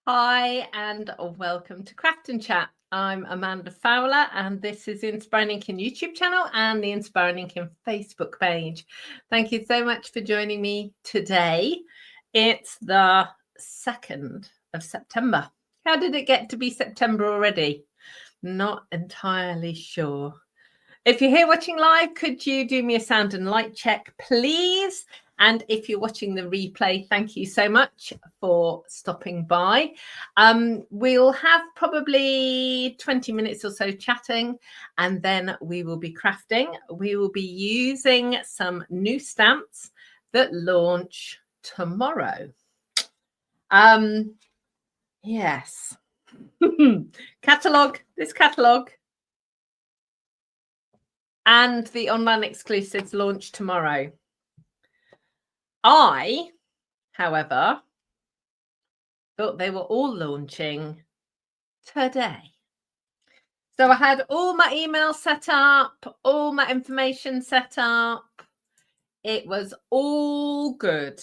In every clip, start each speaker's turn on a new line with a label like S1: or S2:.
S1: Hi, and welcome to Craft and Chat. I'm Amanda Fowler, and this is the Inspiring Inking YouTube channel and the Inspiring Inking Facebook page. Thank you so much for joining me today. It's the 2nd of September. How did it get to be September already? Not entirely sure. If you're here watching live, could you do me a sound and light check, please? And if you're watching the replay, thank you so much for stopping by. We'll have probably 20 minutes or so chatting, and then we will be crafting. We will be using some new stamps that launch tomorrow. Yes. This catalogue. And the online exclusives launch tomorrow. I, however, thought they were all launching today. So I had all my emails set up, all my information set up. It was all good.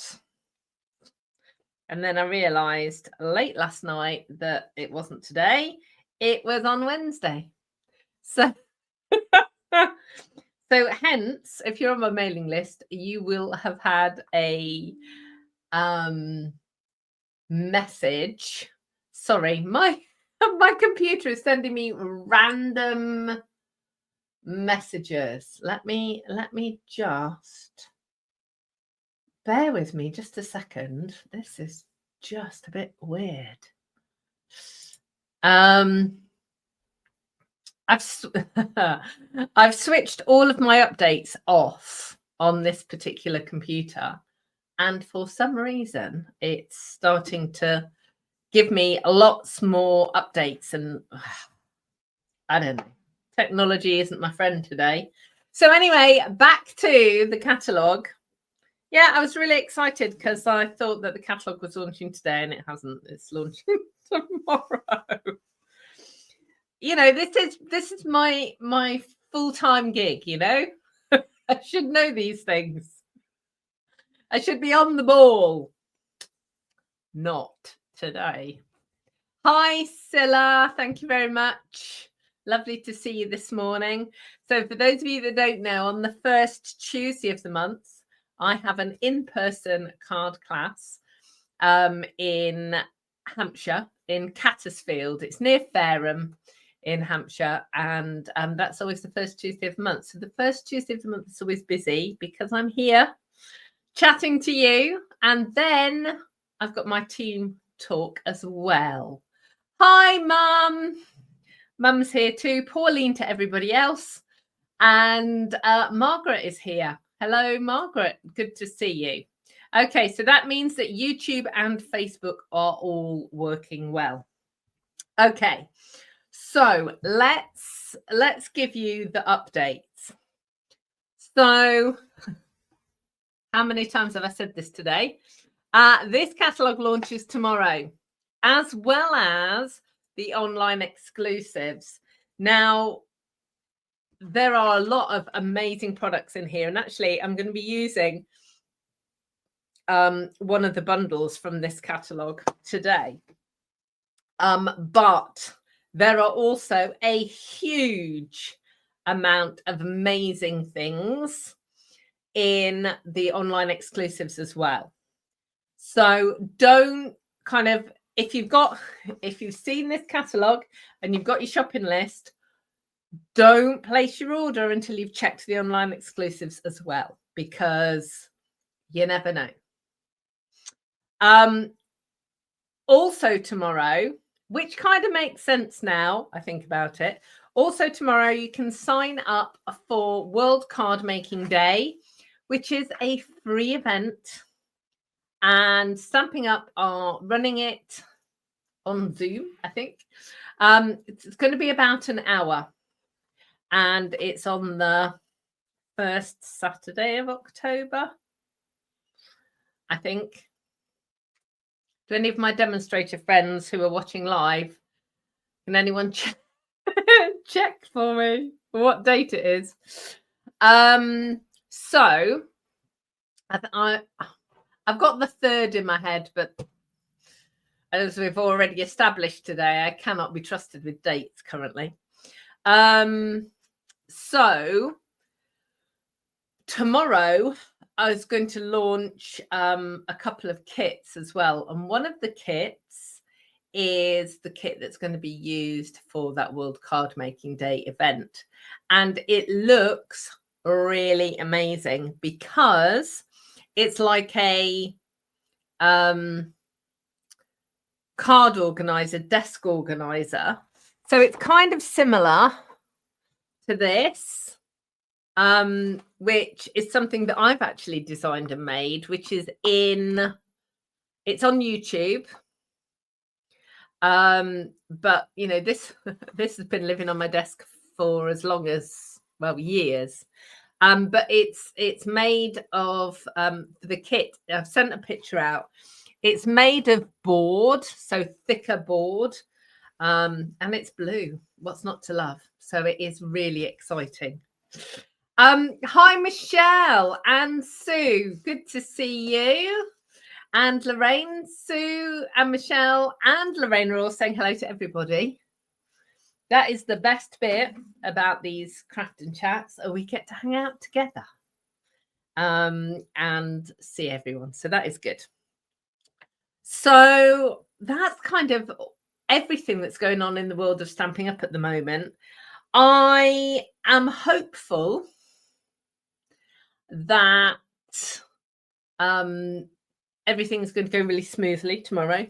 S1: And then I realized late last night that it wasn't today. It was on Wednesday. So hence, if you're on my mailing list, you will have had a message. Sorry, my computer is sending me random messages. Let me just bear with me just a second. This is just a bit weird. I've switched all of my updates off on this particular computer, and for some reason it's starting to give me lots more updates, and I don't know, technology isn't my friend today. So anyway, back to the catalogue. Yeah, I was really excited because I thought that the catalogue was launching today, and it hasn't. It's launching tomorrow. You know, this is my full-time gig, you know. I should know these things. I should be on the ball. Not today. Hi, Scylla. Thank you very much. Lovely to see you this morning. So for those of you that don't know, on the first Tuesday of the month, I have an in-person card class in Hampshire, in Cattersfield. It's near Fareham in Hampshire, and that's always the first Tuesday of the month. So the first Tuesday of the month is always busy because I'm here chatting to you, and then I've got my team talk as well. Hi, Mum. Mum's here too. Pauline to everybody else. And Margaret is here. Hello, Margaret. Good to see you. Okay, so that means that YouTube and Facebook are all working well. Okay, so let's give you the updates. So how many times have I said this today? This catalogue launches tomorrow, as well as the online exclusives. Now, there are a lot of amazing products in here, and actually I'm going to be using one of the bundles from this catalogue today. But there are also a huge amount of amazing things in the online exclusives as well. So don't kind of, if you've seen this catalogue and you've got your shopping list, don't place your order until you've checked the online exclusives as well, because you never know. Also tomorrow, which kind of makes sense now I think about it, also tomorrow you can sign up for World Card Making Day, which is a free event, and Stamping Up are running it on Zoom, I think. It's going to be about an hour, and it's on the first Saturday of October, I think. Do any of my demonstrator friends who are watching live, can anyone check for me for what date it is? So I've got the 3rd in my head, but as we've already established today, I cannot be trusted with dates currently. So tomorrow I was going to launch a couple of kits as well. And one of the kits is the kit that's going to be used for that World Card Making Day event. And it looks really amazing because it's like a card organizer, desk organizer. So it's kind of similar to this, which is something that I've actually designed and made, which is it's on YouTube. But you know, this has been living on my desk for as long as, well, years. But it's made of the kit. I've sent a picture out. It's made of board, so thicker board, and it's blue. What's not to love? So it is really exciting. Hi, Michelle and Sue. Good to see you. And Lorraine, Sue, and Michelle, and Lorraine are all saying hello to everybody. That is the best bit about these craft and chats, we get to hang out together and see everyone. So that is good. So that's kind of everything that's going on in the world of Stampin' Up at the moment. I am hopeful that everything's going to go really smoothly tomorrow.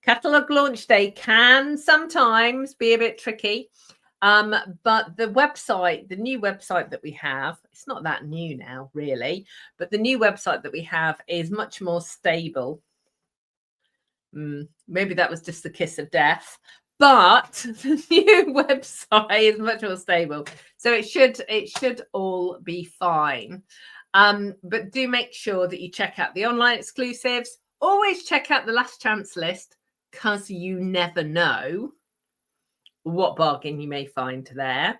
S1: Catalogue launch day can sometimes be a bit tricky. But the website, the new website that we have, it's not that new now, really, but the new website that we have is much more stable. Maybe that was just the kiss of death, but the new website is much more stable. So it should all be fine. But do make sure that you check out the online exclusives. Always check out the last chance list, because you never know what bargain you may find there.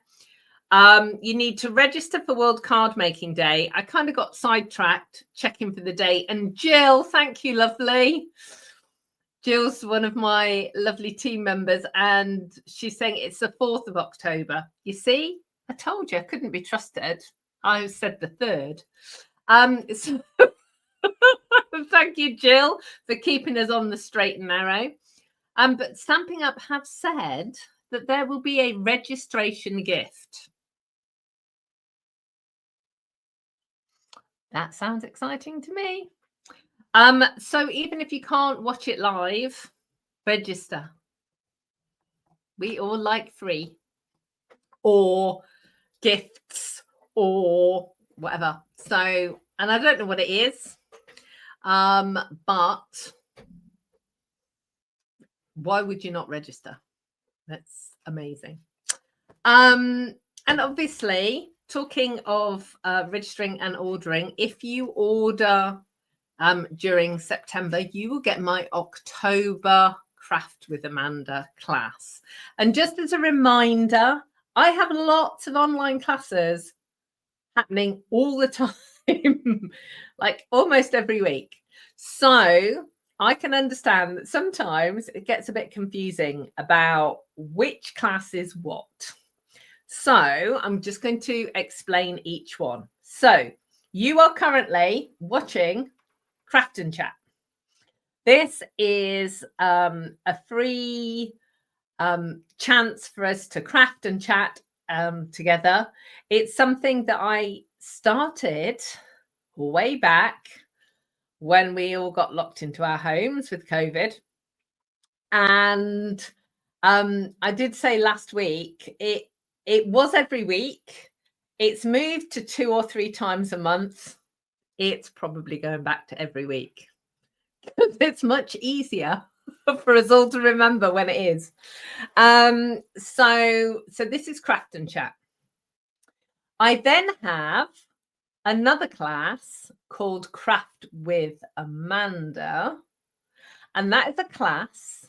S1: You need to register for World Card Making Day. I kind of got sidetracked checking for the date. And Jill, thank you, lovely. Jill's one of my lovely team members, and she's saying it's the 4th of October. You see, I told you I couldn't be trusted. I said the 3rd. So thank you, Jill, for keeping us on the straight and narrow. But Stampin' Up have said that there will be a registration gift. That sounds exciting to me. So even if you can't watch it live, register. We all like free or gifts or whatever. So, and I don't know what it is, but why would you not register? That's amazing. And obviously, talking of registering and ordering, if you order during September, you will get my October Craft with Amanda class. And just as a reminder, I have lots of online classes happening all the time, like almost every week. So I can understand that sometimes it gets a bit confusing about which class is what. So I'm just going to explain each one. So you are currently watching Craft and Chat. This is a free chance for us to craft and chat together. It's something that I started way back when we all got locked into our homes with COVID. And I did say last week, it was every week. It's moved to 2 or 3 times a month. It's probably going back to every week. It's much easier for us all to remember when it is. So this is Craft and Chat. I then have another class called Craft with Amanda, and that is a class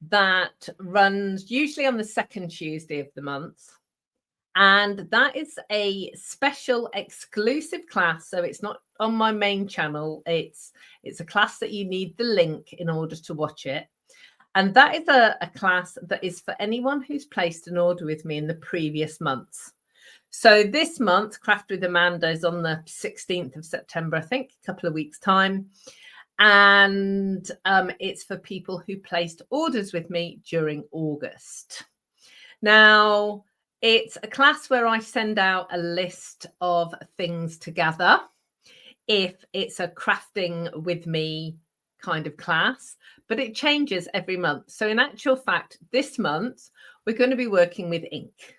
S1: that runs usually on the 2nd Tuesday of the month, And that is a special exclusive class. So it's not on my main channel. It's a class that you need the link in order to watch it. And that is a class that is for anyone who's placed an order with me in the previous months. So this month, Craft with Amanda is on the 16th of September, I think, a couple of weeks' time. And it's for people who placed orders with me during August. Now, it's a class where I send out a list of things to gather if it's a crafting with me kind of class, but it changes every month. So in actual fact, this month, we're going to be working with ink.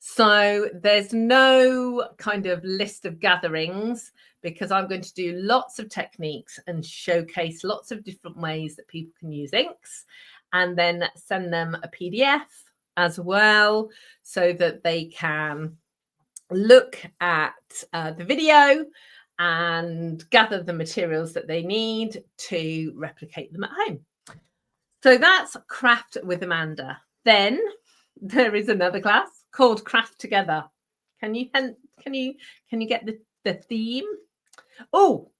S1: So there's no kind of list of gatherings because I'm going to do lots of techniques and showcase lots of different ways that people can use inks, and then send them a PDF as well so that they can look at the video and gather the materials that they need to replicate them at home. So that's Craft with Amanda. Then there is another class called Craft Together. Can you get the theme? Oh,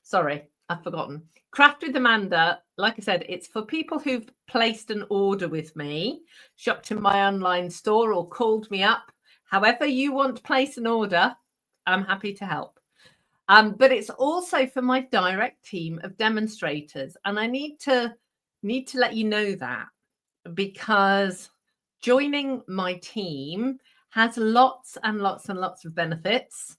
S1: sorry, I've forgotten. Craft with Amanda, like I said, it's for people who've placed an order with me, shopped in my online store or called me up. However you want to place an order, I'm happy to help. But it's also for my direct team of demonstrators. And I need to let you know that, because joining my team has lots and lots and lots of benefits.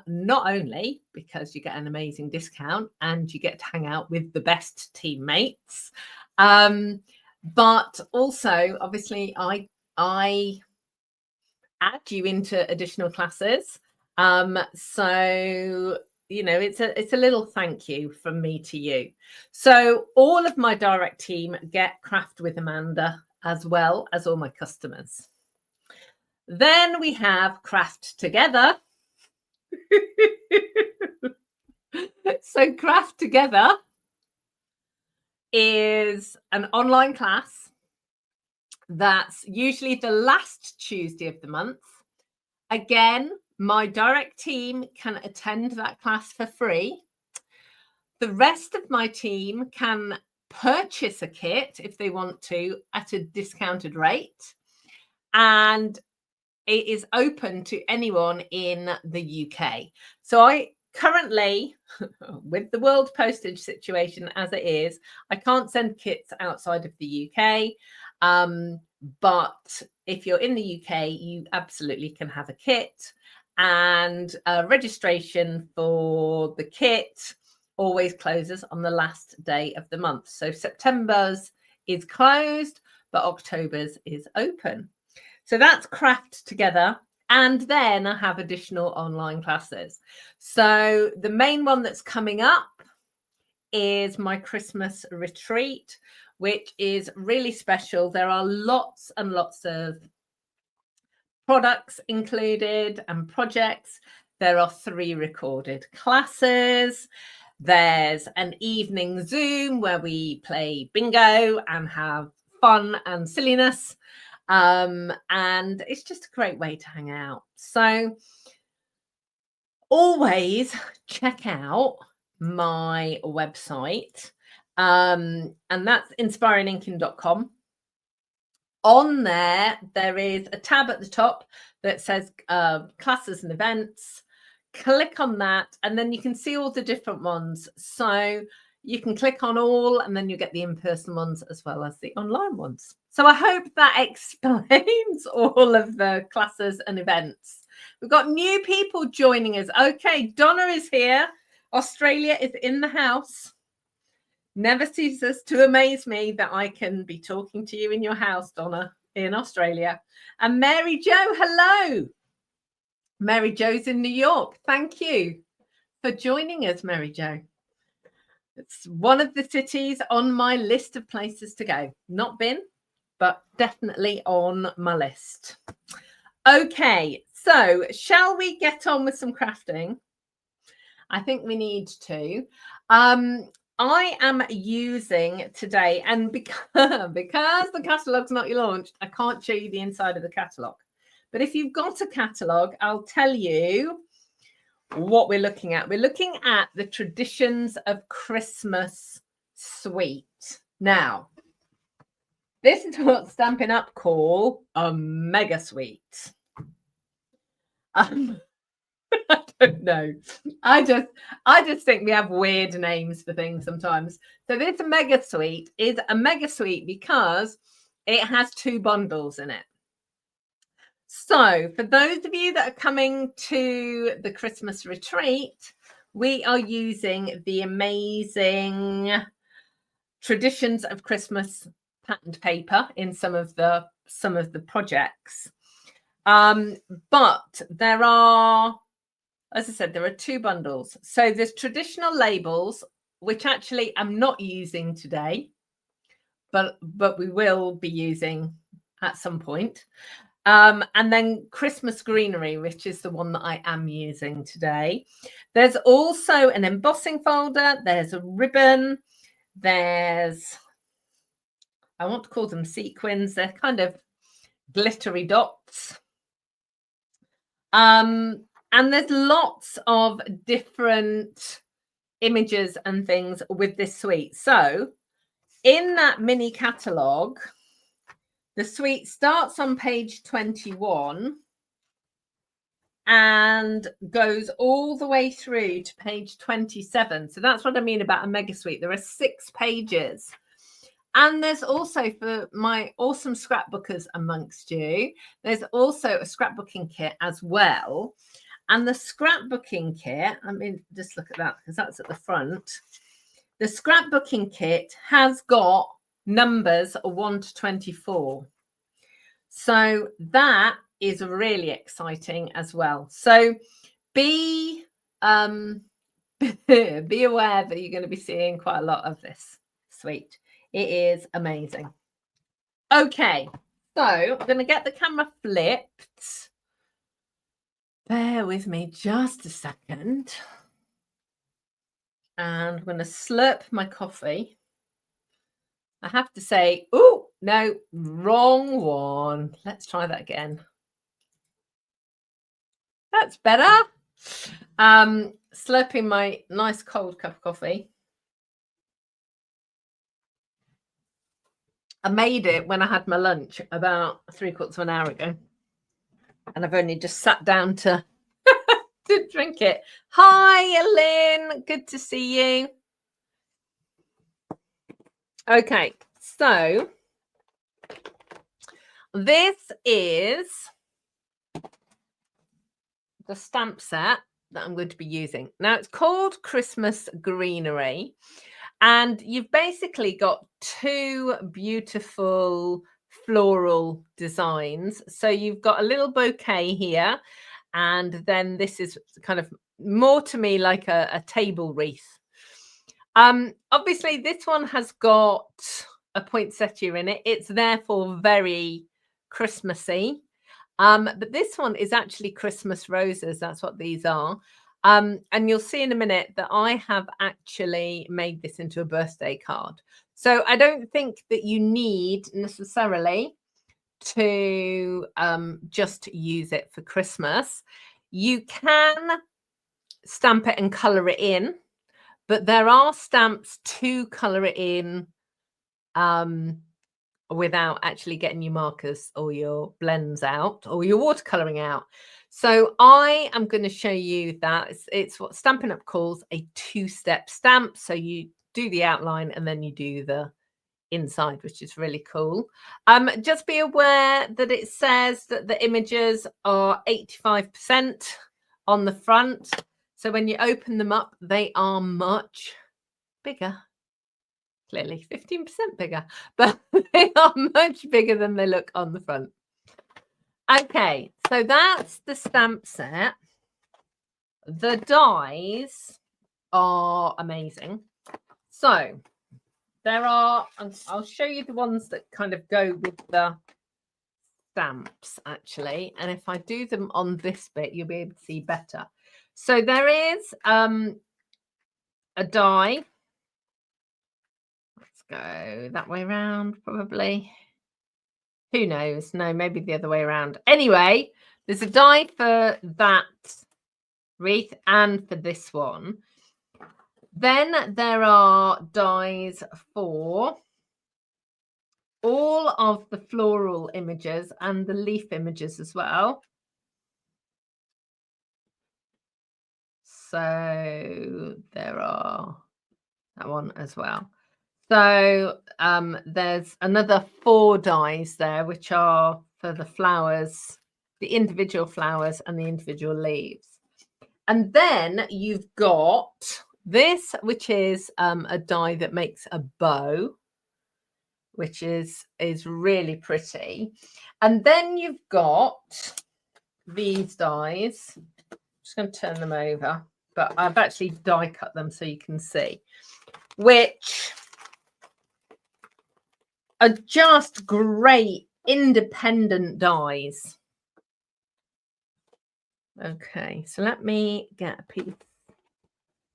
S1: Not only because you get an amazing discount and you get to hang out with the best teammates, but also obviously I add you into additional classes. So you know, it's a little thank you from me to you. So all of my direct team get Craft with Amanda, as well as all my customers. Then we have Craft Together. So Craft Together is an online class that's usually the last Tuesday of the month. Again, my direct team can attend that class for free. The rest of my team can purchase a kit if they want to at a discounted rate. And it is open to anyone in the UK. So I currently, with the world postage situation as it is, I can't send kits outside of the UK. But if you're in the UK, you absolutely can have a kit. And registration for the kit always closes on the last day of the month. So September's is closed, but October's is open. So that's Craft Together. And then I have additional online classes. So the main one that's coming up is my Christmas retreat, which is really special. There are lots and lots of products included and projects. There are 3 recorded classes. There's an evening Zoom where we play bingo and have fun and silliness. And it's just a great way to hang out. So always check out my website, and that's inspiringinking.com. On there is a tab at the top that says classes and events. Click on that, and then you can see all the different ones. So you can click on all, and then you get the in-person ones as well as the online ones. So I hope that explains all of the classes and events. We've got new people joining us. Okay, Donna is here. Australia is in the house. Never ceases to amaze me that I can be talking to you in your house, Donna, in Australia. And Mary Jo, hello. Mary Jo's in New York. Thank you for joining us, Mary Jo. It's one of the cities on my list of places to go. Not been, but definitely on my list. Okay, so shall we get on with some crafting? I think we need to. I am using today, and because the catalogue's not launched, I can't show you the inside of the catalogue, But if you've got a catalogue, I'll tell you what we're looking at. We're looking at the Traditions of Christmas suite. Now, this is what Stampin' Up call a mega suite. I don't know. I just think we have weird names for things sometimes. So this mega suite is a mega suite because it has 2 bundles in it. So for those of you that are coming to the Christmas retreat, we are using the amazing Traditions of Christmas patterned paper in some of the projects. But there are, as I said, there are 2 bundles. So there's traditional labels, which actually I'm not using today, but we will be using at some point. And then Christmas Greenery, which is the one that I am using today. There's also an embossing folder. There's a ribbon. There's, I want to call them sequins. They're kind of glittery dots. And there's lots of different images and things with this suite. So in that mini catalogue, the suite starts on page 21 and goes all the way through to page 27. So that's what I mean about a mega suite. There are 6 pages. And there's also, for my awesome scrapbookers amongst you, there's also a scrapbooking kit as well. And the scrapbooking kit, I mean, just look at that because that's at the front. The scrapbooking kit has got numbers 1 to 24. So that is really exciting as well. So be aware that you're going to be seeing quite a lot of this suite. It is amazing. Okay, so I'm going to get the camera flipped. Bear with me just a second. And I'm going to slurp my coffee. I have to say, oh, no, wrong one. Let's try that again. That's better. Slurping my nice cold cup of coffee. I made it when I had my lunch about 3/4 of an hour ago. And I've only just sat down to, to drink it. Hi, Lynn. Good to see you. Okay, so this is the stamp set that I'm going to be using. Now, it's called Christmas Greenery. And you've basically got 2 beautiful floral designs. So you've got a little bouquet here. And then this is kind of more to me like a table wreath. Obviously, this one has got a poinsettia in it. It's therefore very Christmassy. But this one is actually Christmas roses. That's what these are. And you'll see in a minute that I have actually made this into a birthday card. So I don't think that you need necessarily to just use it for Christmas. You can stamp it and colour it in, but there are stamps to colour it in without actually getting your markers or your blends out or your watercolouring out. So I am going to show you that. It's what Stampin' Up calls a 2-step stamp. So you do the outline and then you do the inside, which is really cool. Just be aware that it says that the images are 85% on the front. So when you open them up, they are much bigger. Clearly 15% bigger, but they are much bigger than they look on the front. Okay, so that's the stamp set. The dies are amazing. So there are, I'll show you the ones that kind of go with the stamps actually. And if I do them on this bit, you'll be able to see better. So there is a die. Let's go that way around, probably. Who knows? No, maybe the other way around. Anyway, There's a die for that wreath and for this one. Then there are dies for all of the floral images and the leaf images as well. So there are that one as well. So there's another 4 dies there, which are for the flowers, the individual flowers and the individual leaves. And then you've got this, which is a die that makes a bow, which is really pretty. And then you've got these dies. I'm just going to turn them over, but I've actually die cut them so you can see, which are just great independent dies. Okay, so let me get a piece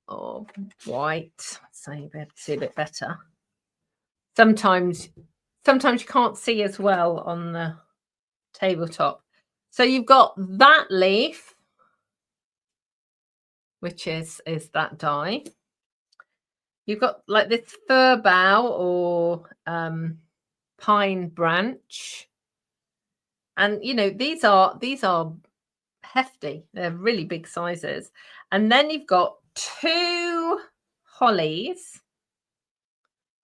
S1: of white so you'll be able to see a bit better. Sometimes you can't see as well on the tabletop. So you've got that leaf, which is that die. You've got like this fir bough or pine branch, and you know these are hefty. They're really big sizes. And then you've got 2 holly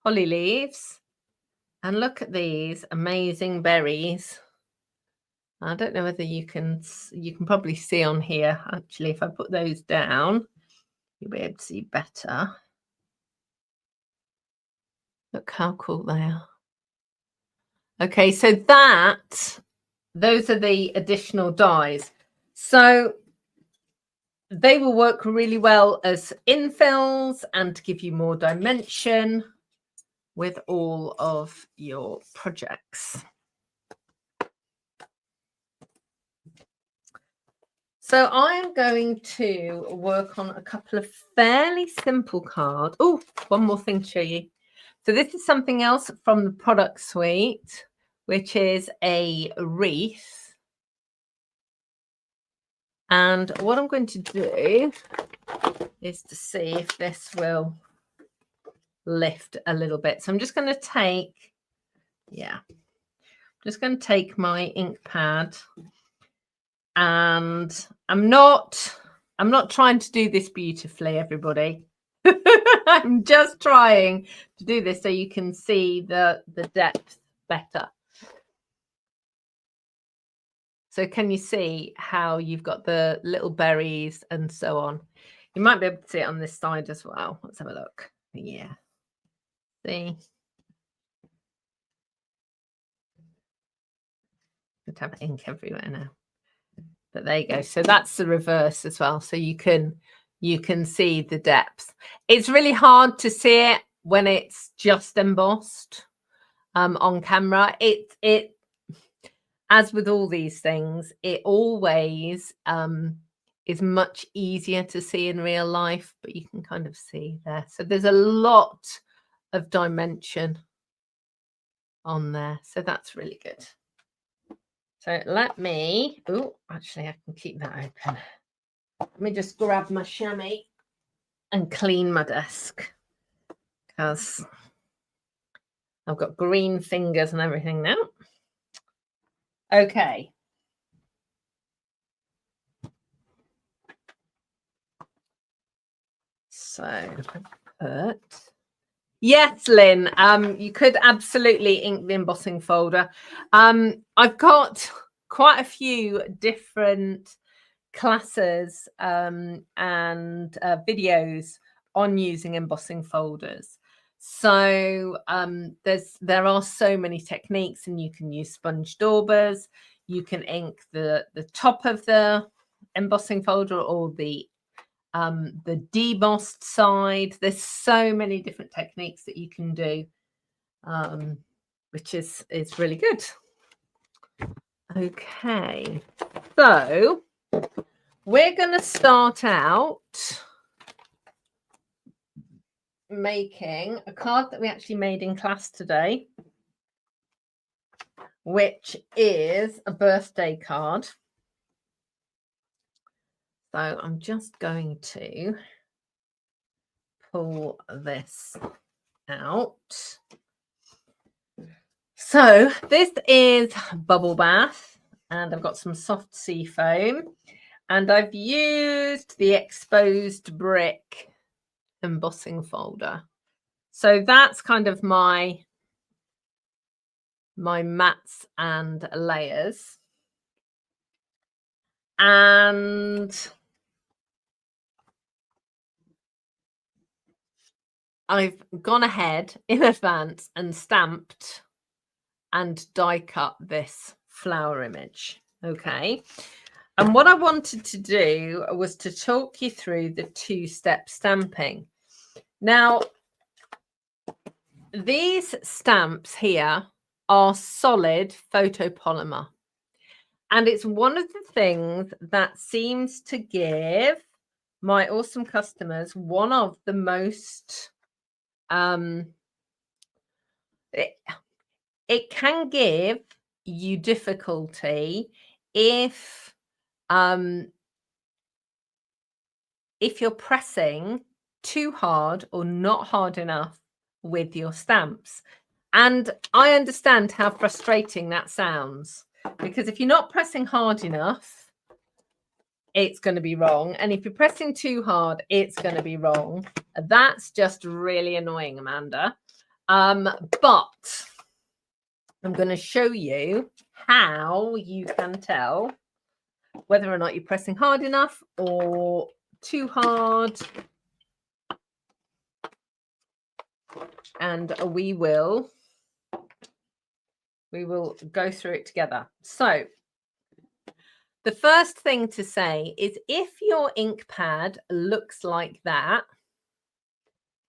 S1: leaves, and look at these amazing berries. I don't know whether you can probably see on here. Actually, if I put those down, you'll be able to see better. Look how cool they are. Okay, so those are the additional dies. So they will work really well as infills and to give you more dimension with all of your projects. So I'm going to work on a couple of fairly simple cards. Oh, one more thing to show you. So this is something else from the product suite, which is a wreath. And what I'm going to do is to see if this will lift a little bit. So I'm just going to take, my ink pad, and I'm not trying to do this beautifully, everybody. I'm just trying to do this so you can see the depth better. So can you see how you've got the little berries and so on? You might be able to see it on this side as well. Let's have a look. Yeah. See? Could have ink everywhere now. But there you go. So that's the reverse as well. So you can see the depth. It's really hard to see it when it's just embossed on camera. It as with all these things, it always is much easier to see in real life, but you can kind of see there. So there's a lot of dimension on there. So that's really good. So let me, actually I can keep that open. Let me just grab my chamois and clean my desk because I've got green fingers and everything now. Okay. So put. Yes, Lynn, you could absolutely ink the embossing folder. I've got quite a few different classes and videos on using embossing folders. So there are so many techniques, and you can use sponge daubers. You can ink the top of the embossing folder or the debossed side. There's so many different techniques that you can do, which is really good. Okay, so we're going to start out making a card that we actually made in class today, which is a birthday card. So I'm just going to pull this out. So this is Bubble Bath, and I've got some soft sea foam, and I've used the exposed brick embossing folder. So that's kind of my mats and layers. And I've gone ahead in advance and stamped and die cut this flower image. Okay. And what I wanted to do was to talk you through the two-step stamping. Now, these stamps here are solid photopolymer. And it's one of the things that seems to give my awesome customers one of the most, it can give you difficulty if you're pressing too hard or not hard enough with your stamps. And I understand how frustrating that sounds, because if you're not pressing hard enough, it's going to be wrong. And if you're pressing too hard, it's going to be wrong. That's just really annoying, Amanda. But I'm going to show you how you can tell whether or not you're pressing hard enough or too hard. And we will go through it together. So the first thing to say is, if your ink pad looks like that,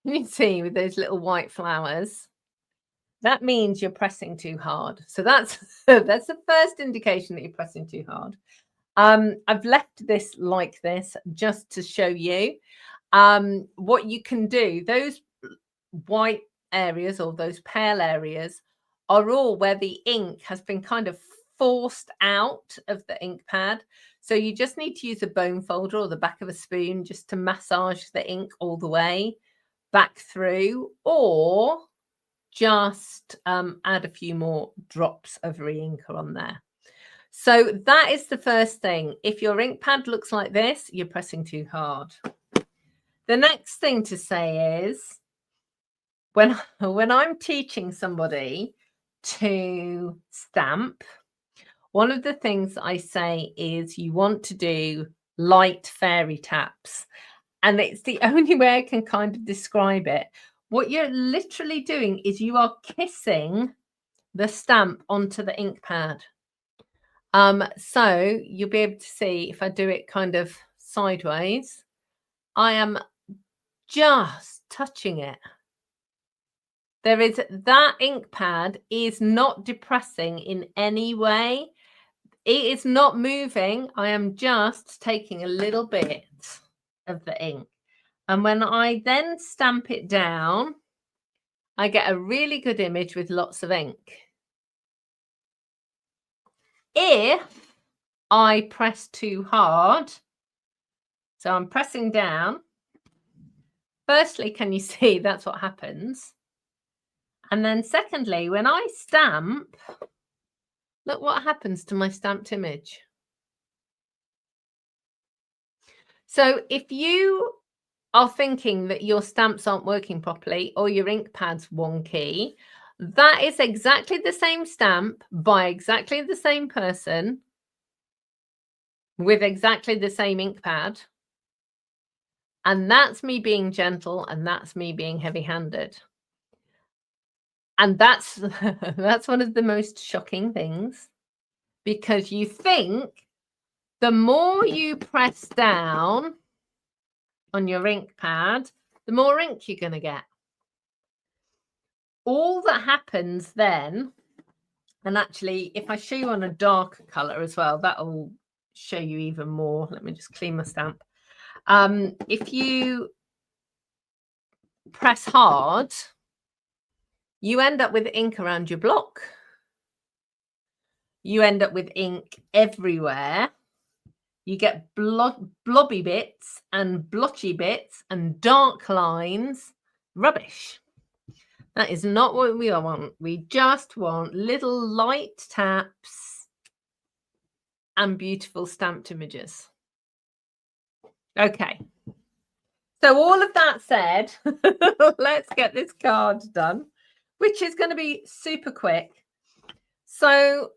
S1: you can see with those little white flowers, that means you're pressing too hard. So that's that's the first indication that you're pressing too hard. I've left this like this just to show you what you can do. Those white areas or those pale areas are all where the ink has been kind of forced out of the ink pad. So you just need to use a bone folder or the back of a spoon just to massage the ink all the way back through, or just add a few more drops of re-inker on there. So that is the first thing. If your ink pad looks like this, you're pressing too hard. The next thing to say is, when I'm teaching somebody to stamp, one of the things I say is you want to do light fairy taps. And it's the only way I can kind of describe it. What you're literally doing is you are kissing the stamp onto the ink pad. So you'll be able to see, if I do it kind of sideways, I am just touching it. There is, that ink pad is not depressing in any way. It is not moving. I am just taking a little bit of the ink. And when I then stamp it down, I get a really good image with lots of ink. If I press too hard, so I'm pressing down, firstly, can you see that's what happens? And then secondly, when I stamp, look what happens to my stamped image. So if you are thinking that your stamps aren't working properly or your ink pad's wonky, that is exactly the same stamp by exactly the same person with exactly the same ink pad. And that's me being gentle, and that's me being heavy-handed. And that's that's one of the most shocking things, because you think the more you press down on your ink pad, the more ink you're going to get. All that happens then, and actually, if I show you on a darker color as well, that'll show you even more. Let me just clean my stamp. If you press hard, you end up with ink around your block. You end up with ink everywhere. you get blobby bits and blotchy bits and dark lines. Rubbish. That is not what we want. We just want little light taps and beautiful stamped images. Okay. So all of that said, let's get this card done, which is going to be super quick. So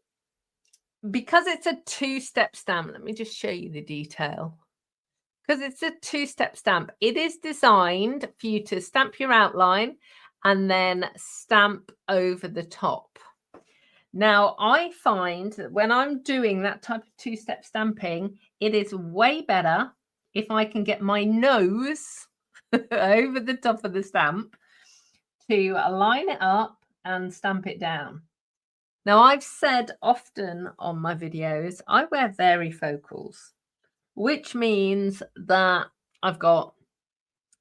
S1: because it's a two-step stamp, let me just show you the detail. Because it's a two-step stamp, it is designed for you to stamp your outline and then stamp over the top. Now, I find that when I'm doing that type of two-step stamping, it is way better if I can get my nose over the top of the stamp to line it up and stamp it down. Now, I've said often on my videos, I wear varifocals, which means that I've got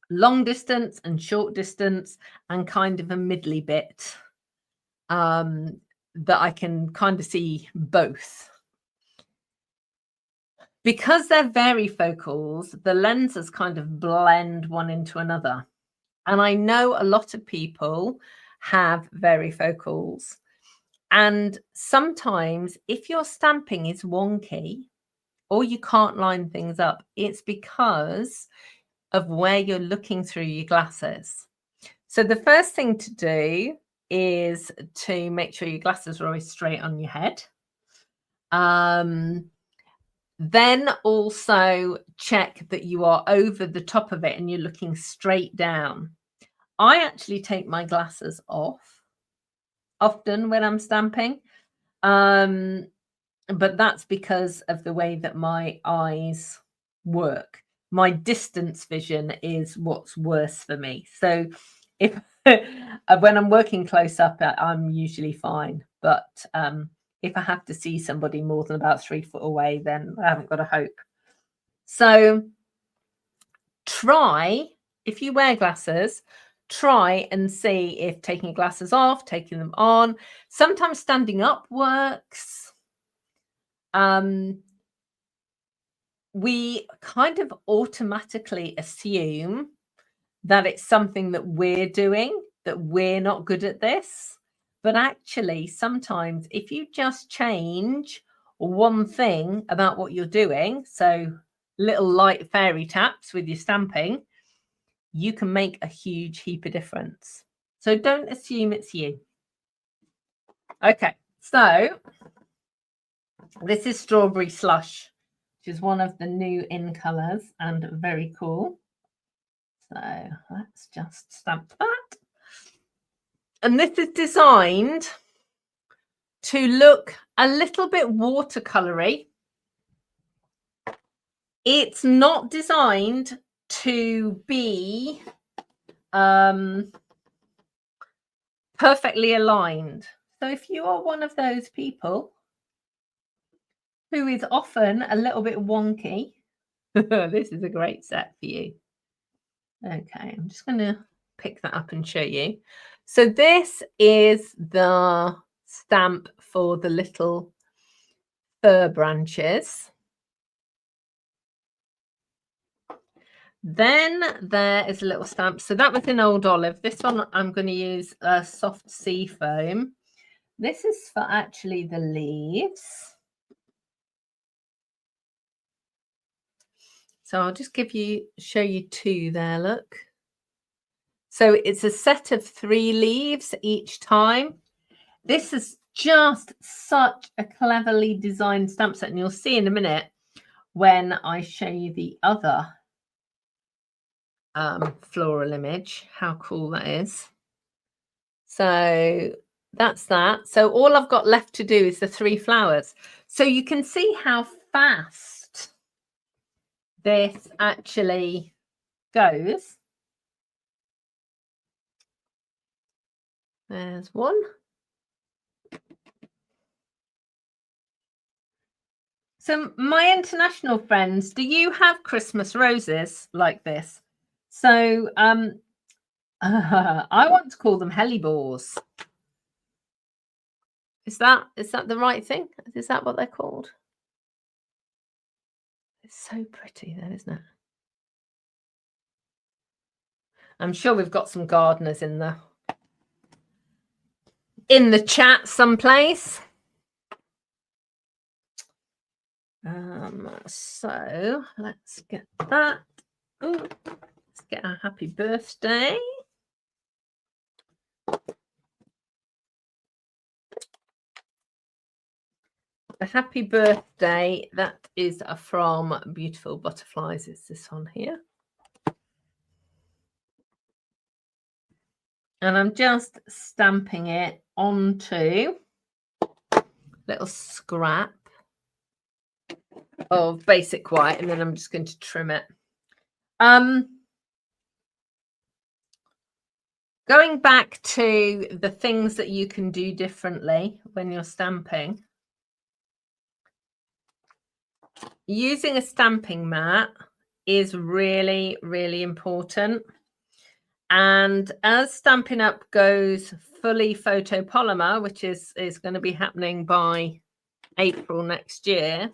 S1: long distance and short distance and kind of a middly bit that I can kind of see both. Because they're varifocals, the lenses kind of blend one into another. And I know a lot of people have varifocals. And sometimes if your stamping is wonky or you can't line things up, it's because of where you're looking through your glasses. So the first thing to do is to make sure your glasses are always straight on your head. Then also check that you are over the top of it and you're looking straight down. I actually take my glasses off often when I'm stamping, but that's because of the way that my eyes work. My distance vision is what's worse for me. So if when I'm working close up, I'm usually fine. But if I have to see somebody more than about 3 foot away, then I haven't got a hope. So try, if you wear glasses, try and see if taking glasses off, taking them on, sometimes standing up works. We kind of automatically assume that it's something that we're doing, that we're not good at this. But actually, sometimes if you just change one thing about what you're doing, so little light fairy taps with your stamping, you can make a huge heap of difference. So don't assume it's you. Okay, so this is Strawberry Slush, which is one of the new in colours and very cool. So let's just stamp that. And this is designed to look a little bit watercolory. It's not designed to be perfectly aligned. So if you are one of those people who is often a little bit wonky, this is a great set for you. Okay, I'm just going to pick that up and show you. So this is the stamp for the little fir branches. Then there is a little stamp. So that was in Old Olive. This one I'm going to use a soft sea foam. This is for actually the leaves. So I'll just show you 2 there, look. So it's a set of 3 leaves each time. This is just such a cleverly designed stamp set, and you'll see in a minute when I show you the other floral image how cool that is. So that's that. So all I've got left to do is the 3 flowers. So you can see how fast this actually goes. There's one. So my international friends, do you have Christmas roses like this? So I want to call them Hellebores. Is that the right thing? Is that what they're called? It's so pretty though, isn't it? I'm sure we've got some gardeners in the chat someplace. So let's get that. Ooh, let's get our happy birthday. A happy birthday, that is from Beautiful Butterflies. It's this one here. And I'm just stamping it onto a little scrap of basic white, and then I'm just going to trim it. Going back to the things that you can do differently when you're stamping, using a stamping mat is really, really important. And as Stampin' Up goes fully photopolymer, which is going to be happening by April next year,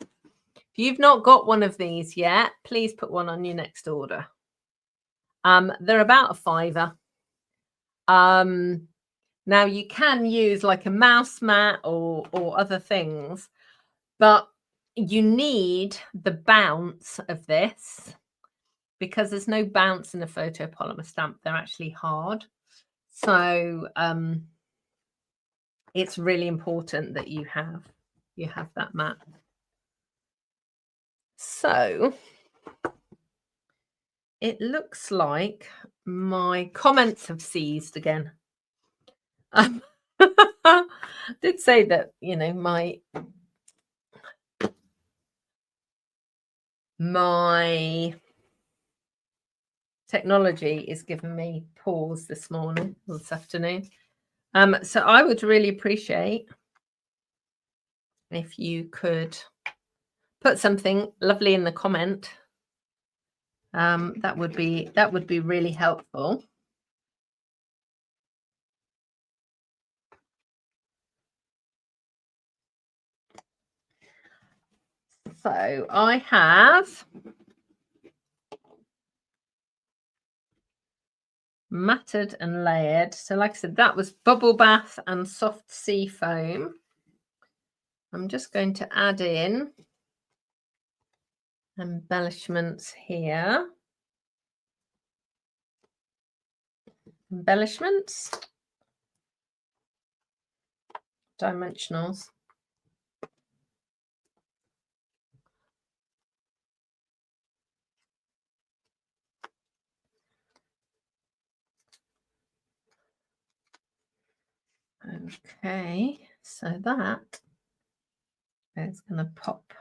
S1: if you've not got one of these yet, please put one on your next order. They're about £5. Now you can use like a mouse mat or other things, but you need the bounce of this, because there's no bounce in a photopolymer stamp. They're actually hard. So it's really important that you have that mat. So it looks like my comments have ceased again. I did say that, you know, my technology is giving me pause this afternoon. So I would really appreciate if you could put something lovely in the comment. That would be really helpful. So I have matted and layered. So like I said, that was bubble bath and soft sea foam. I'm just going to add in embellishments here. Embellishments. Dimensionals. Okay, so that is going to pop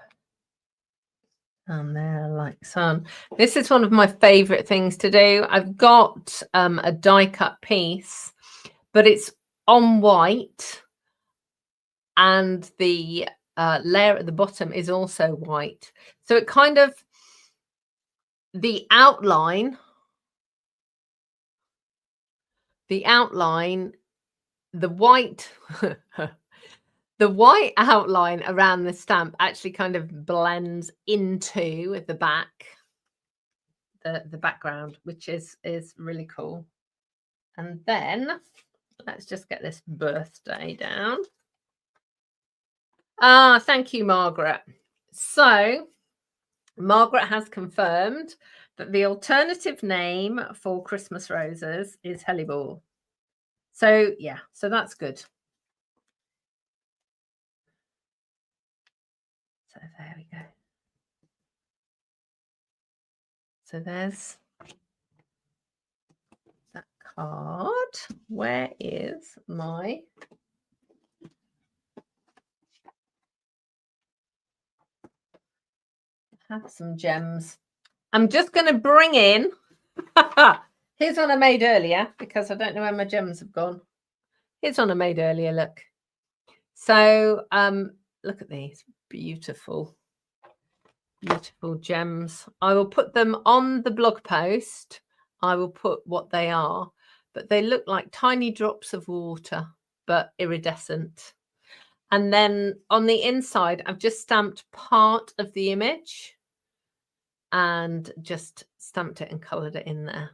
S1: down there like so. This is one of my favorite things to do. I've got a die cut piece, but it's on white, and the layer at the bottom is also white. So it kind of, the outline, the white the white outline around the stamp actually kind of blends into the background, which is really cool. And then let's just get this birthday down. Thank you, Margaret. So Margaret has confirmed that the alternative name for Christmas roses is Hellebore. So yeah, so that's good. So there we go. So there's that card. Where is my... have some gems. I'm just going to bring in... Here's one I made earlier, because I don't know where my gems have gone. Here's one I made earlier, look. So look at these beautiful gems. I will put them on the blog post. I will put what they are, but they look like tiny drops of water, but iridescent. And then on the inside, I've just stamped part of the image. and just stamped it and coloured it in there.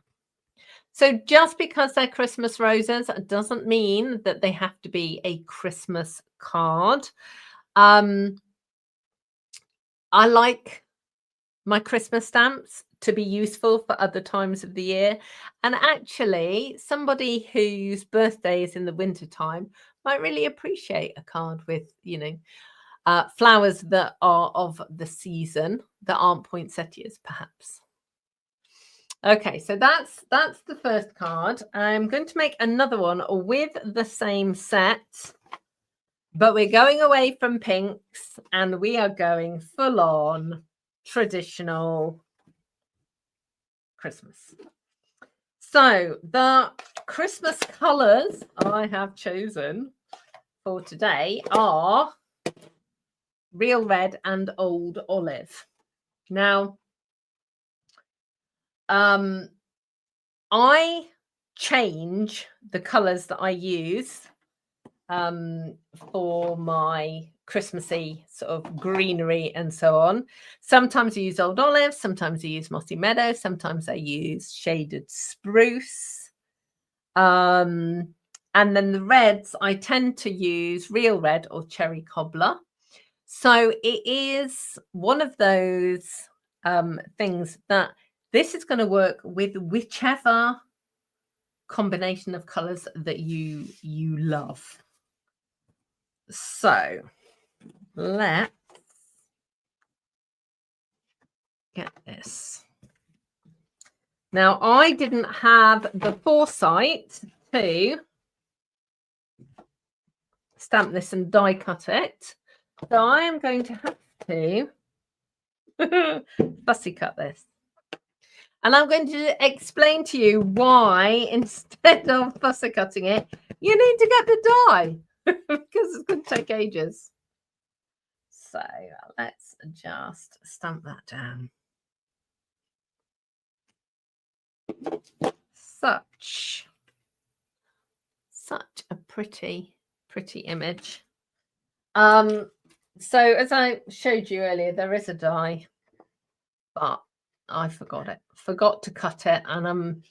S1: So just because they're Christmas roses doesn't mean that they have to be a Christmas card. I like my Christmas stamps to be useful for other times of the year. And actually, somebody whose birthday is in the wintertime might really appreciate a card with, flowers that are of the season that aren't poinsettias, perhaps. Okay, so that's the first card. I'm going to make another one with the same set, but we're going away from pinks and we are going full on traditional Christmas. So the Christmas colors I have chosen for today are real red and old olive. Now, I change the colors that I use for my Christmassy sort of greenery and so on. Sometimes I use old olive, sometimes I use mossy meadow, sometimes I use shaded spruce. And then the reds, I tend to use real red or cherry cobbler. So it is one of those things that this is going to work with whichever combination of colors that you love. So let's get this. Now, I didn't have the foresight to stamp this and die cut it. So I am going to have to fussy cut this. And I'm going to explain to you why, instead of fussy cutting it, you need to get the die because it's going to take ages. So let's just stamp that down. Such a pretty image. So as I showed you earlier, there is a die, but I forgot to cut it, and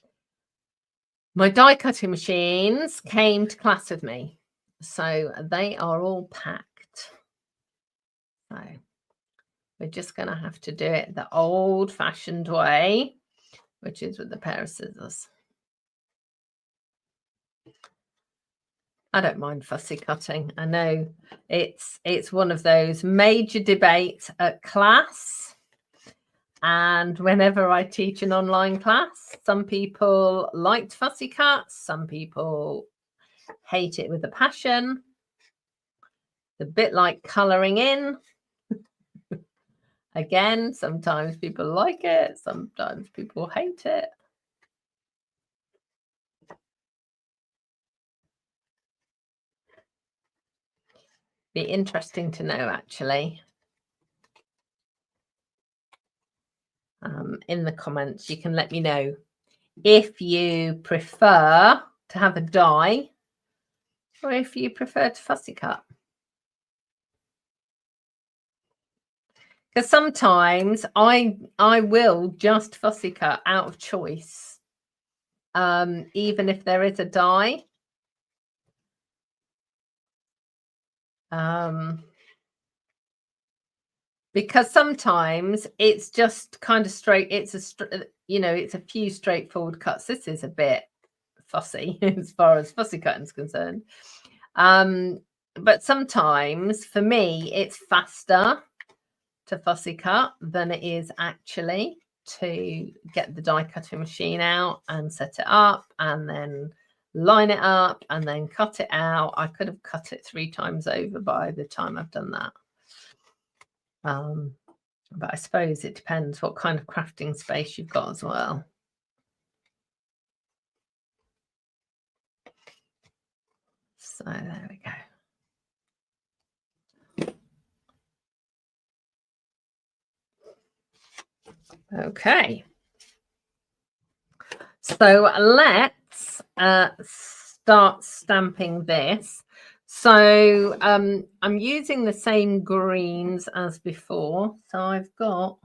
S1: my die cutting machines came to class with me, so they are all packed. So we're just going to have to do it the old-fashioned way, which is with a pair of scissors. I don't mind fussy cutting. I know it's one of those major debates at class. And whenever I teach an online class, some people like fussy cuts, some people hate it with a passion. It's a bit like colouring in. Again, sometimes people like it, sometimes people hate it. Be interesting to know, actually. In the comments, you can let me know if you prefer to have a die or if you prefer to fussy cut. Because sometimes I will just fussy cut out of choice, even if there is a die. Because sometimes it's just kind of straight. It's a few straightforward cuts. This is a bit fussy as far as fussy cutting is concerned. But sometimes for me, it's faster to fussy cut than it is actually to get the die cutting machine out and set it up and then line it up and then cut it out. I could have cut it 3 times over by the time I've done that. But I suppose it depends what kind of crafting space you've got as well. So there we go. Okay. So let's start stamping this. So I'm using the same greens as before. So I've got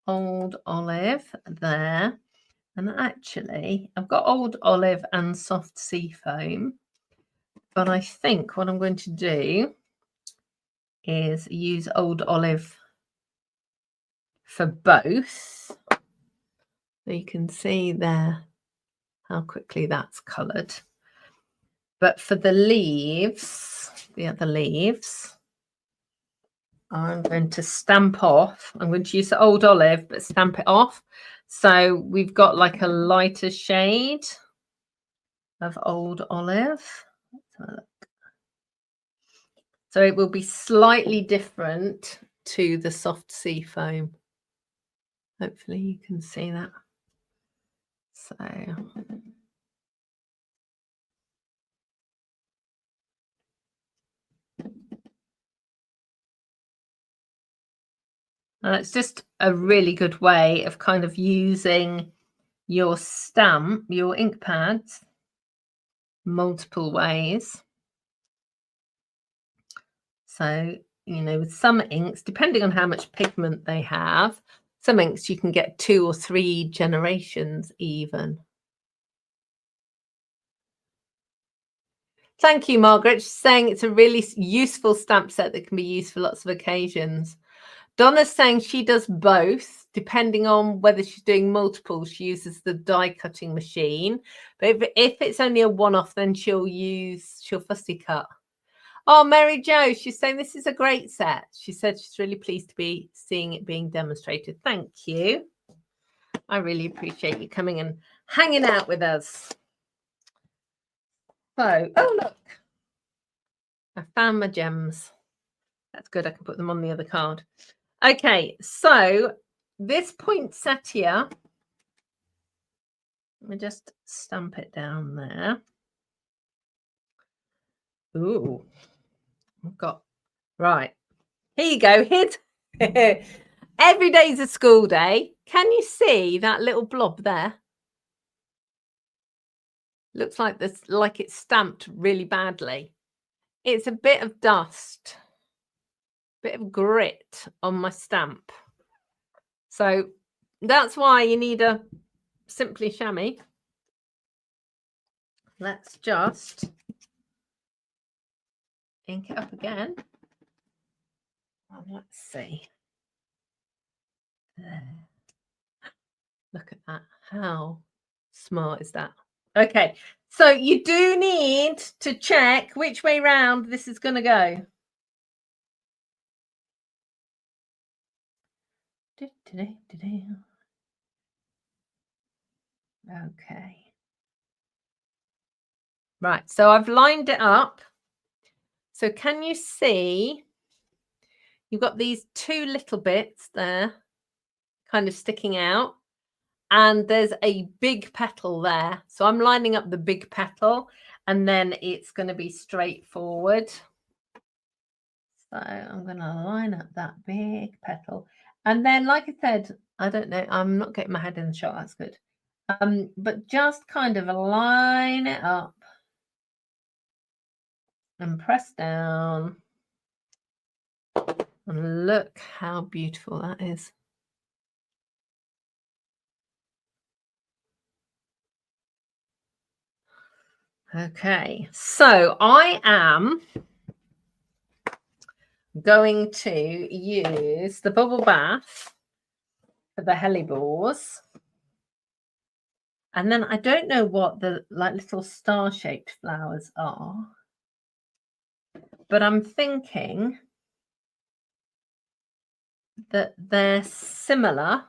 S1: Old Olive there. And actually, I've got Old Olive and Soft Sea Foam. But I think what I'm going to do is use Old Olive for both. So you can see there how quickly that's coloured. But for the leaves, the other leaves, I'm going to stamp off. I'm going to use the Old Olive, but stamp it off. So we've got like a lighter shade of Old Olive. Let's have a look. So it will be slightly different to the Soft Sea Foam. Hopefully you can see that. So it's just a really good way of kind of using your stamp, your ink pads, multiple ways. So, you know, with some inks, depending on how much pigment they have, some inks you can get 2 or 3 generations even. Thank you, Margaret. She's saying it's a really useful stamp set that can be used for lots of occasions. Donna's saying she does both, depending on whether she's doing multiple. She uses the die cutting machine, but if it's only a one-off, then she'll fussy cut. Oh, Mary Jo, she's saying this is a great set. She said she's really pleased to be seeing it being demonstrated. Thank you. I really appreciate you coming and hanging out with us. So, oh look, I found my gems. That's good. I can put them on the other card. Okay, so this poinsettia, let me just stamp it down there. Ooh, I've got, right, here you go. Here's every day's a school day. Can you see that little blob there? Looks like this, like it's stamped really badly. It's a bit of dust, bit of grit on my stamp. So that's why you need a Simply Chamois. Let's just ink it up again. Oh, let's see. There. Look at that. How smart is that? Okay, so you do need to check which way round this is going to go. Okay. Right, so I've lined it up. So can you see you've got these 2 little bits there kind of sticking out, and there's a big petal there. So I'm lining up the big petal, and then it's going to be straightforward. So I'm going to line up that big petal. And then, like I said, I don't know, I'm not getting my head in the shot. That's good. But just kind of line it up and press down. And look how beautiful that is. Okay, so I am going to use the bubble bath for the Hellebores. And then I don't know what the like little star-shaped flowers are, but I'm thinking that they're similar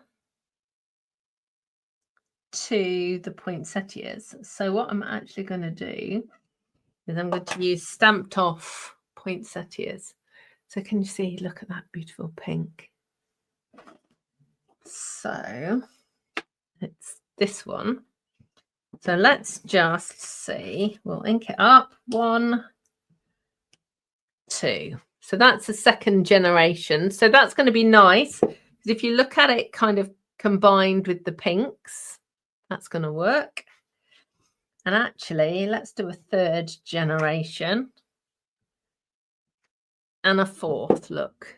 S1: to the poinsettias. So what I'm actually going to do is I'm going to use stamped off poinsettias. So can you see, look at that beautiful pink. So it's this one. So let's just see, we'll ink it up. 1, 2. So that's the second generation. So that's going to be nice, because if you look at it kind of combined with the pinks, that's going to work. And actually, let's do a 3rd generation and a 4th look.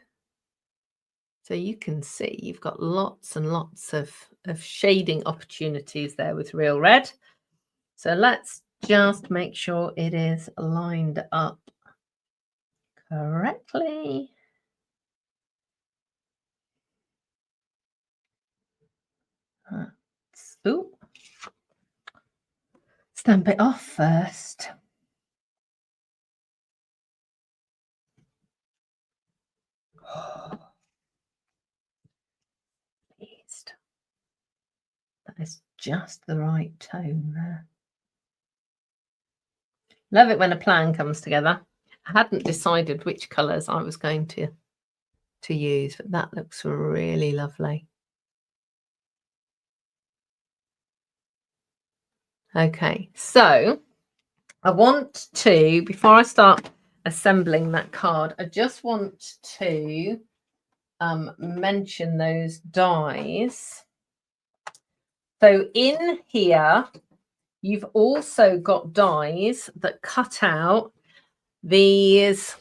S1: So you can see you've got lots and lots of shading opportunities there with Real Red. So let's just make sure it is lined up correctly. Ooh. Stamp it off first. Pleased. That is just the right tone there. Love it when a plan comes together. I hadn't decided which colours I was going to use, but that looks really lovely. Okay, so I want to, before I start assembling that card, I just want to mention those dies. So in here, you've also got dies that cut out these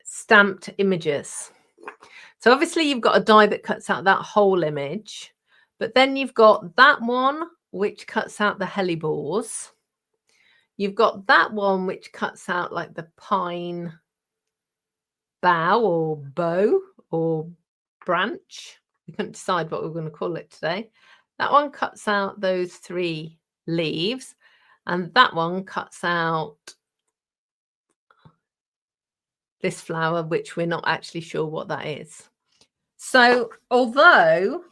S1: stamped images. So obviously you've got a die that cuts out that whole image, but then you've got that one which cuts out the hellebores. You've got that one which cuts out like the pine bough or bow or branch. We couldn't decide what we were going to call it today. That one cuts out those 3 leaves, and that one cuts out this flower, which we're not actually sure what that is. So although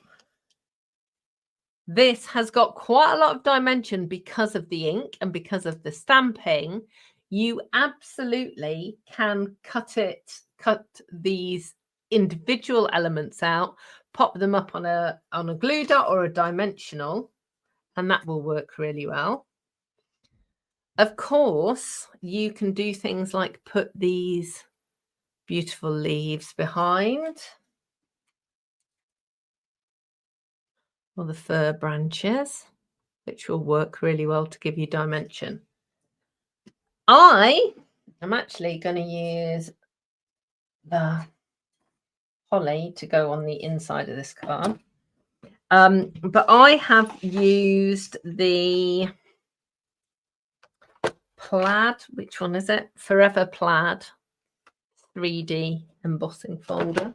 S1: this has got quite a lot of dimension because of the ink and because of the stamping, you absolutely can cut these individual elements out, pop them up on a glue dot or a dimensional, and that will work really well. Of course, you can do things like put these beautiful leaves behind, or the fir branches, which will work really well to give you dimension. I am actually going to use the holly to go on the inside of this card. But I have used the plaid, which one is it? Forever Plaid 3D embossing folder.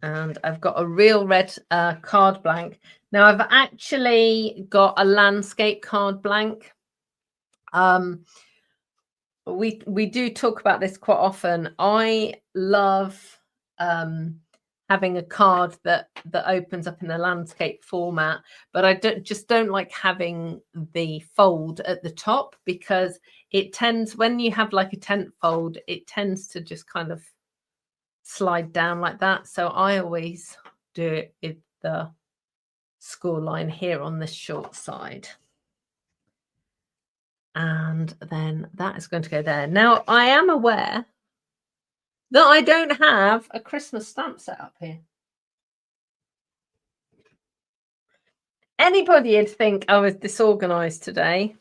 S1: And I've got a Real Red card blank. Now I've actually got a landscape card blank. We do talk about this quite often. I love having a card that opens up in a landscape format, but I just don't like having the fold at the top, because it tends, when you have like a tent fold, it tends to just kind of slide down like that. So I always do it with the score line here on this short side. And then that is going to go there. Now, I am aware that I don't have a Christmas stamp set up here. Anybody would think I was disorganized today,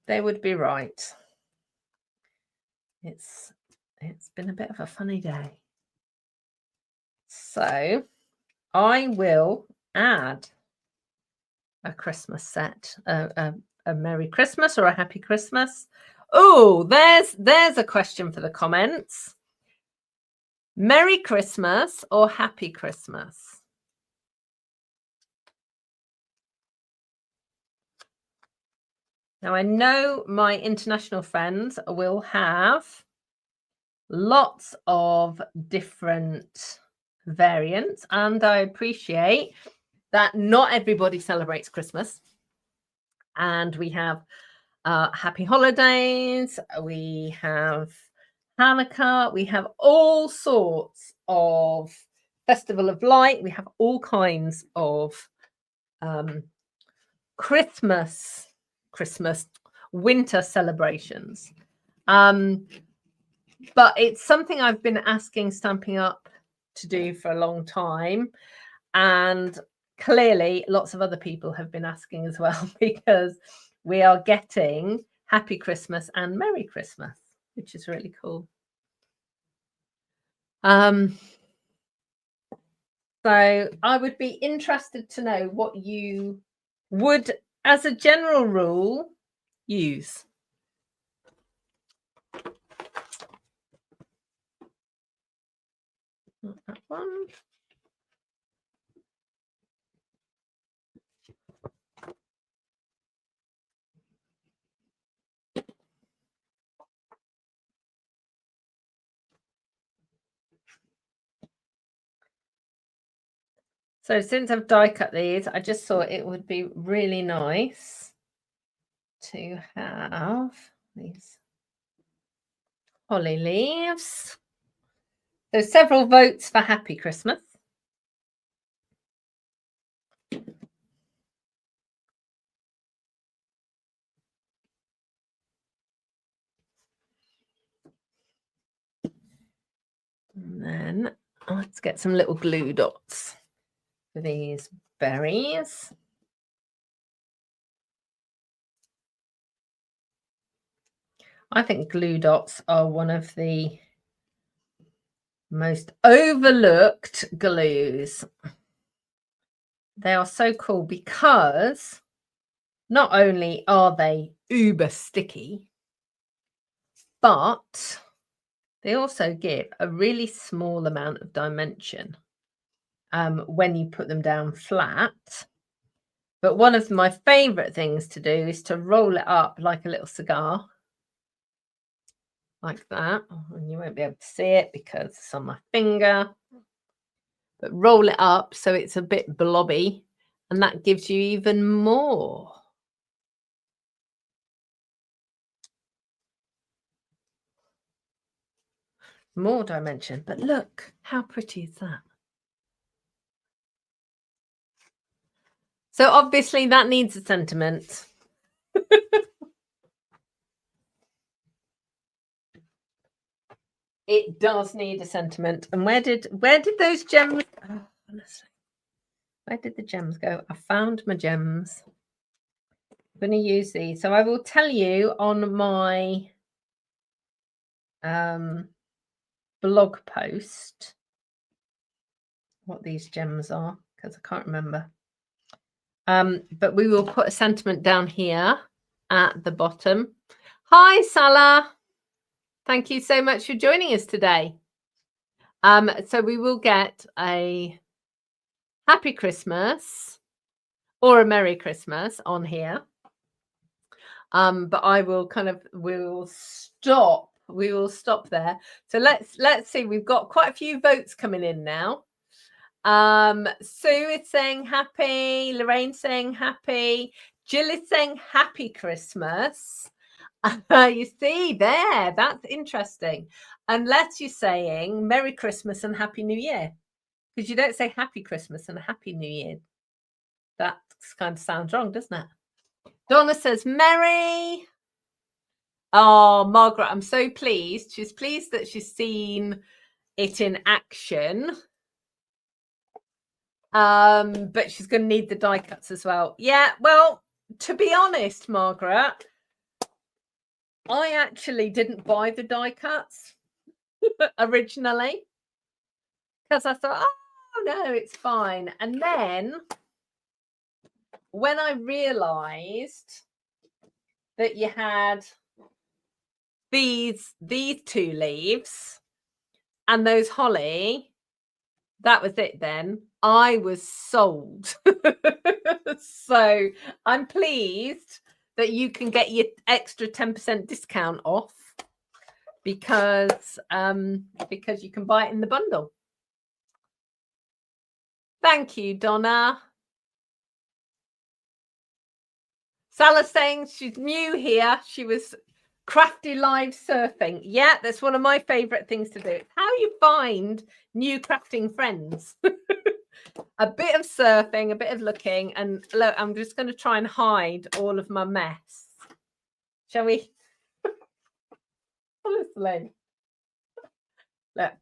S1: they would be right. It's been a bit of a funny day. So I will add a Christmas set, a Merry Christmas or a Happy Christmas. Oh, there's a question for the comments. Merry Christmas or Happy Christmas? Now, I know my international friends will have lots of different variants, and I appreciate that not everybody celebrates Christmas. And we have Happy Holidays, we have Hanukkah, we have all sorts of Festival of Light, we have all kinds of Christmas, winter celebrations. But it's something I've been asking Stampin' Up to do for a long time. And clearly lots of other people have been asking as well, because we are getting Happy Christmas and Merry Christmas. which is really cool. So I would be interested to know what you would, as a general rule, use. Not that one. So since I've die cut these, I just thought it would be really nice to have these holly leaves. There's several votes for Happy Christmas. And then let's get some little glue dots for these berries. I think glue dots are one of the most overlooked glues. They are so cool because not only are they uber sticky, but they also give a really small amount of dimension when you put them down flat. But one of my favorite things to do is to roll it up like a little cigar. Like that. And you won't be able to see it because it's on my finger. But roll it up so it's a bit blobby. And that gives you even more. More dimension. But look, how pretty is that? So obviously that needs a sentiment. It does need a sentiment. And where did those gems? Oh, honestly, where did the gems go? I found my gems. I'm going to use these. So I will tell you on my blog post what these gems are because I can't remember. But we will put a sentiment down here at the bottom. Hi, Salah. Thank you so much for joining us today. So we will get a Happy Christmas or a Merry Christmas on here. But I will we will stop there. So let's see. We've got quite a few votes coming in now. Sue is saying happy, Lorraine saying happy, Jill is saying happy Christmas. You see there, that's interesting. Unless you're saying Merry Christmas and Happy New Year, because you don't say Happy Christmas and Happy New Year. That kind of sounds wrong, doesn't it? Donna says Merry. Oh, Margaret, I'm so pleased. She's pleased that she's seen it in action. But she's going to need the die cuts as well. Yeah, well, to be honest, Margaret, I actually didn't buy the die cuts originally because I thought, oh, no, it's fine. And then when I realized that you had these two leaves and those holly, that was it then. I was sold. So I'm pleased that you can get your extra 10% discount off because you can buy it in the bundle. Thank you, Donna. Salah's saying she's new here. She was crafty live surfing. Yeah, that's one of my favorite things to do. It's how you find new crafting friends. A bit of surfing, a bit of looking, and look, I'm just going to try and hide all of my mess. Shall we? Honestly, look.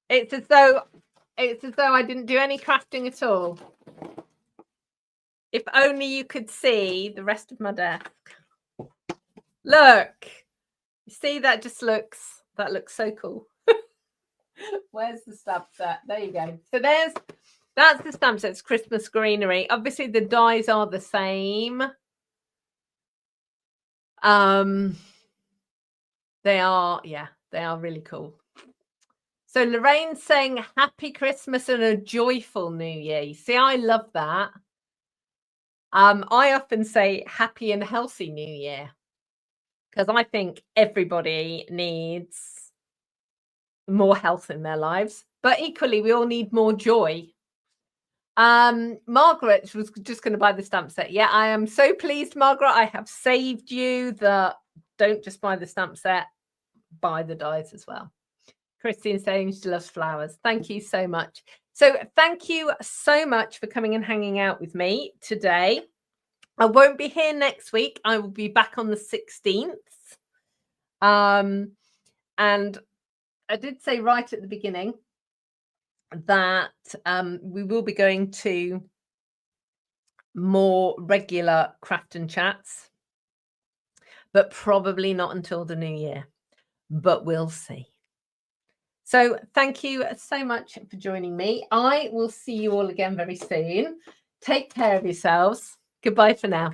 S1: It's as though I didn't do any crafting at all. If only you could see the rest of my desk. Look, You see, that looks so cool. Where's the stamp set? There you go. So that's the stamp set. It's Christmas Greenery. Obviously, the dies are the same. They are really cool. So Lorraine's saying happy Christmas and a joyful New Year. You see, I love that. I often say happy and healthy New Year because I think everybody needs more health in their lives, but equally we all need more joy. Margaret was just going to buy the stamp set. Yeah, I am so pleased, Margaret. I have saved you that don't just buy the stamp set, buy the dies as well. Christine saying she loves flowers. Thank you so much. So thank you so much for coming and hanging out with me today. I won't be here next week. I will be back on the 16th. And I did say right at the beginning that we will be going to more regular craft and chats, but probably not until the new year, but we'll see. So thank you so much for joining me. I will see you all again very soon. Take care of yourselves. Goodbye for now.